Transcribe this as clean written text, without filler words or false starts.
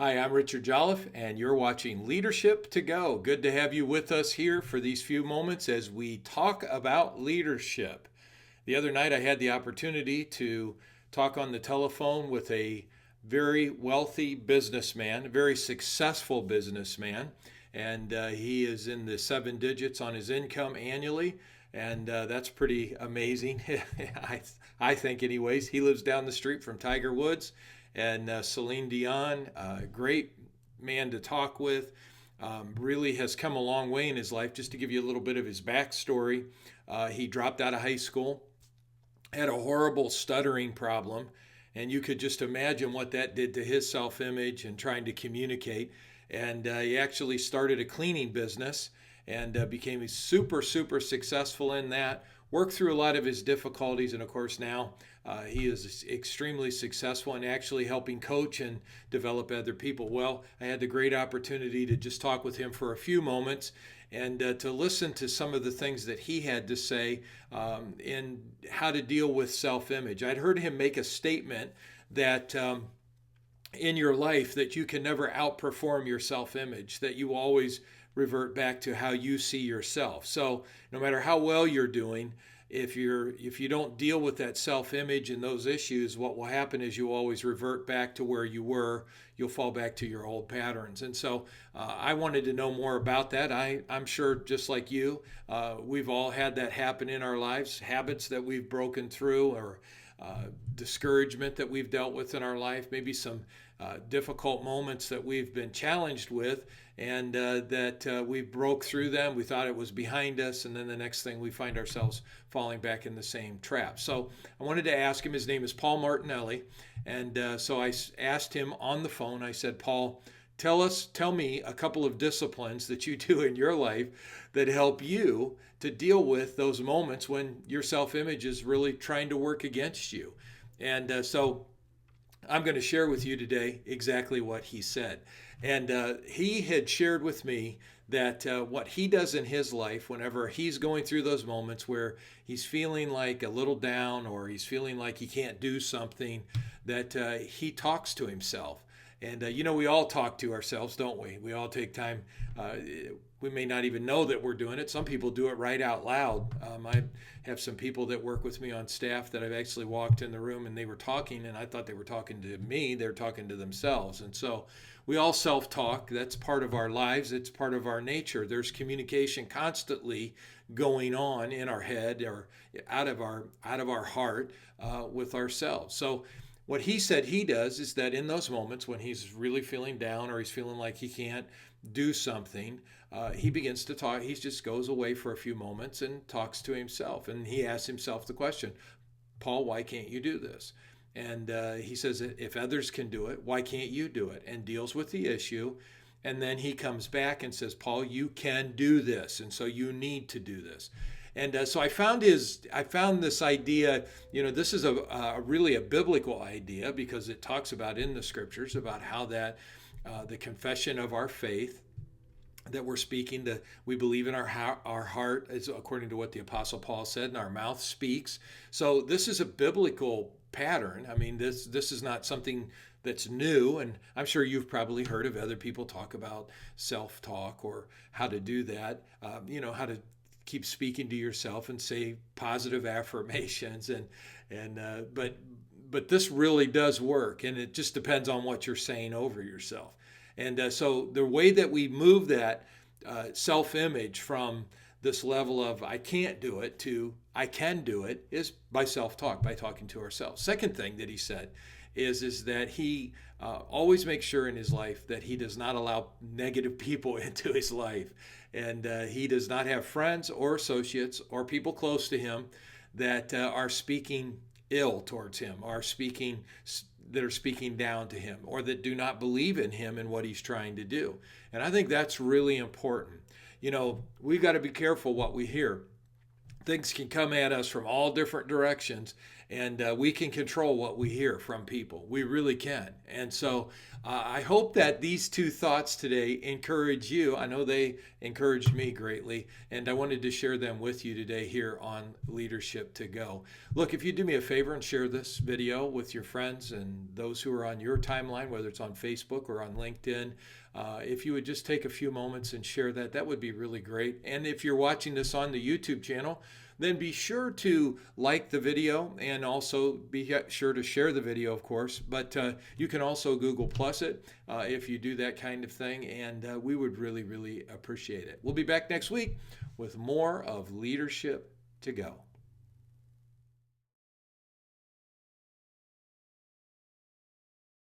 Hi, I'm Richard Jolliffe, and you're watching Leadership to Go. Good to have you with us here for these few moments as we talk about leadership. The other night, I had the opportunity to talk on the telephone with a very wealthy businessman, a very successful businessman, and he is in the seven digits on his income annually. And that's pretty amazing, I think, anyways. He lives down the street from Tiger Woods and Celine Dion, great man to talk with. Really has come a long way in his life. Just to give you a little bit of his backstory, he dropped out of high school, had a horrible stuttering problem, and you could just imagine what that did to his self image and trying to communicate. And he actually started a cleaning business and became super, super successful in that. Worked through a lot of his difficulties, and of course, now he is extremely successful in actually helping coach and develop other people. Well, I had the great opportunity to just talk with him for a few moments and to listen to some of the things that he had to say in how to deal with self image. I'd heard him make a statement that. In your life that you can never outperform your self-image, that you always revert back to how you see yourself. So no matter how well you're doing, if you don't deal with that self-image and those issues, what will happen is you always revert back to where you were. You'll fall back to your old patterns. And so I wanted to know more about that. I'm sure just like you, we've all had that happen in our lives, habits that we've broken through, or discouragement that we've dealt with in our life, maybe some difficult moments that we've been challenged with, and that we broke through them. We thought it was behind us, and then the next thing we find ourselves falling back in the same trap. So I wanted to ask him. His name is Paul Martinelli, and so I asked him on the phone. I said, Paul, tell me a couple of disciplines that you do in your life that help you to deal with those moments when your self-image is really trying to work against you. And so I'm going to share with you today exactly what he said. And he had shared with me that what he does in his life whenever he's going through those moments where he's feeling like a little down, or he's feeling like he can't do something, that he talks to himself. And we all talk to ourselves, don't we? We all take time. We may not even know that we're doing it. Some people do it right out loud. I have some people that work with me on staff that I've actually walked in the room and they were talking, and I thought they were talking to me. They're talking to themselves. And so we all self-talk. That's part of our lives. It's part of our nature. There's communication constantly going on in our head or out of our heart with ourselves. So what he said he does is that in those moments when he's really feeling down, or he's feeling like he can't do something, he begins to talk. He just goes away for a few moments and talks to himself. And he asks himself the question, Paul, why can't you do this? And he says, if others can do it, why can't you do it? And deals with the issue. And then he comes back and says, Paul, you can do this. And so you need to do this. And so I found this idea. This is really a biblical idea, because it talks about in the scriptures about how that the confession of our faith that we're speaking, that we believe in our heart, is according to what the Apostle Paul said, and our mouth speaks. So this is a biblical pattern. I mean, this is not something that's new, and I'm sure you've probably heard of other people talk about self-talk or how to do that. How to keep speaking to yourself and say positive affirmations, but this really does work, and it just depends on what you're saying over yourself. And so the way that we move that self-image from this level of I can't do it to I can do it is by self-talk, by talking to ourselves. Second thing that he said is that he always makes sure in his life that he does not allow negative people into his life. And he does not have friends or associates or people close to him that are speaking ill towards him, that are speaking down to him, or that do not believe in him and what he's trying to do. And I think that's really important. We've got to be careful what we hear. things can come at us from all different directions, and we can control what we hear from people. We really can. And so I hope that these two thoughts today encourage you. I know they encouraged me greatly, and I wanted to share them with you today here on Leadership to Go. Look, if you do me a favor and share this video with your friends and those who are on your timeline, whether it's on Facebook or on LinkedIn, if you would just take a few moments and share that, that would be really great. And if you're watching this on the YouTube channel, then be sure to like the video and also be sure to share the video, of course. But you can also Google Plus it if you do that kind of thing, and we would really, really appreciate it. We'll be back next week with more of Leadership to Go.